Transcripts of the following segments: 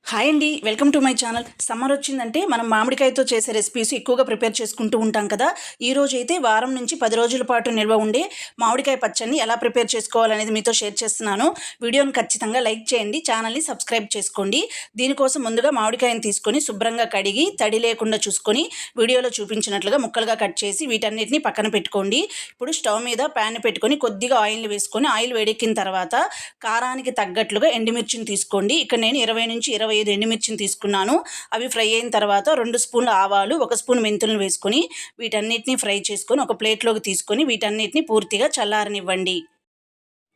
Hi అండి, welcome to my channel. Summer వచ్చిందంటే మనం మామిడికాయతో చేసే రెసిపీస్ ఎక్కువగా ప్రిపేర్ చేసుకుంటూ ఉంటాం కదా. ఈ రోజు అయితే వారం నుంచి 10 రోజుల పాటు నిల్వ ఉండే మామిడికాయ పచ్చడిని ఎలా ప్రిపేర్ చేసుకోవాలనేది మీతో షేర్ చేస్తున్నాను. వీడియోని ఖచ్చితంగా లైక్ చేయండి, ఛానల్ని సబ్స్క్రైబ్ చేసుకోండి. దీనికోసం ముందుగా మామిడికాయని తీసుకొని శుభ్రంగా కడిగి తడి లేకుండా చూసుకొని వీడియోలో చూపించినట్లుగా ముక్కలుగా కట్ చేసి వీటన్నిటిని పక్కన పెట్టుకోండి. ఇప్పుడు స్టవ్ మీద ప్యాన్ పెట్టుకొని కొద్దిగా ఆయిల్ని వేసుకొని ఆయిల్ వేడెక్కిన తర్వాత కారానికి తగ్గట్లుగా ఎండుమిర్చిని తీసుకోండి. ఇక్కడ నేను 20 నుంచి 25 ఎండుమిర్చిని తీసుకున్నాను. అవి ఫ్రై అయిన తర్వాత 2 స్పూన్ల ఆవాలు, 1 స్పూన్ మెంతులను వేసుకొని వీటన్నిటిని ఫ్రై చేసుకొని ఒక ప్లేట్లోకి తీసుకొని వీటన్నిటిని పూర్తిగా చల్లారనివ్వండి.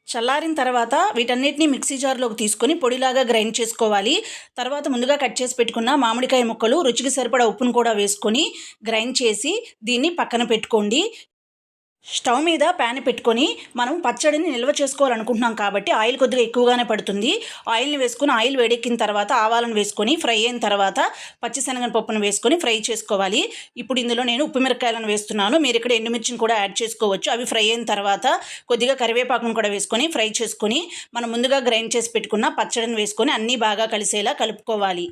చల్లారిన తర్వాత వీటన్నిటిని మిక్సీ జార్లోకి తీసుకొని పొడిలాగా గ్రైండ్ చేసుకోవాలి. తర్వాత ముందుగా కట్ చేసి పెట్టుకున్న మామిడికాయ ముక్కలు, రుచికి సరిపడా ఉప్పును కూడా వేసుకొని గ్రైండ్ చేసి దీన్ని పక్కన పెట్టుకోండి. స్టవ్ మీద ప్యాన్ పెట్టుకొని మనం పచ్చడిని నిల్వ చేసుకోవాలనుకుంటున్నాం కాబట్టి ఆయిల్ కొద్దిగా ఎక్కువగానే పడుతుంది. ఆయిల్ని వేసుకొని ఆయిల్ వేడెక్కిన తర్వాత ఆవాలను వేసుకొని ఫ్రై అయిన తర్వాత పచ్చిశనగపప్పును వేసుకొని ఫ్రై చేసుకోవాలి. ఇప్పుడు ఇందులో నేను ఉప్పు మిరపకాయలను వేస్తున్నాను. మీరు ఇక్కడ ఎండుమిర్చిని కూడా యాడ్ చేసుకోవచ్చు. అవి ఫ్రై అయిన తర్వాత కొద్దిగా కరివేపాకును కూడా వేసుకొని ఫ్రై చేసుకొని మనం ముందుగా గ్రైండ్ చేసి పెట్టుకున్న పచ్చడిని వేసుకొని అన్నీ బాగా కలిసేలా కలుపుకోవాలి.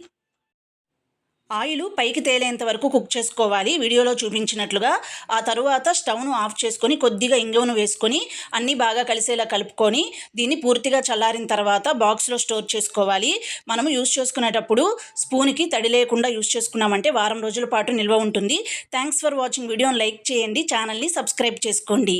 ఆయిల్ పైకి తేలేంత వరకు కుక్ చేసుకోవాలి వీడియోలో చూపించినట్లుగా. ఆ తరువాత స్టవ్ను ఆఫ్ చేసుకొని కొద్దిగా ఇంగువను వేసుకొని అన్నీ బాగా కలిసేలా కలుపుకొని దీన్ని పూర్తిగా చల్లారిన తర్వాత బాక్స్లో స్టోర్ చేసుకోవాలి. మనము యూస్ చేసుకునేటప్పుడు స్పూన్కి తడి లేకుండా యూస్ చేసుకున్నామంటే వారం రోజుల పాటు నిల్వ ఉంటుంది. Thanks for watching. వీడియోని లైక్ చేయండి, ఛానల్ని సబ్స్క్రైబ్ చేసుకోండి.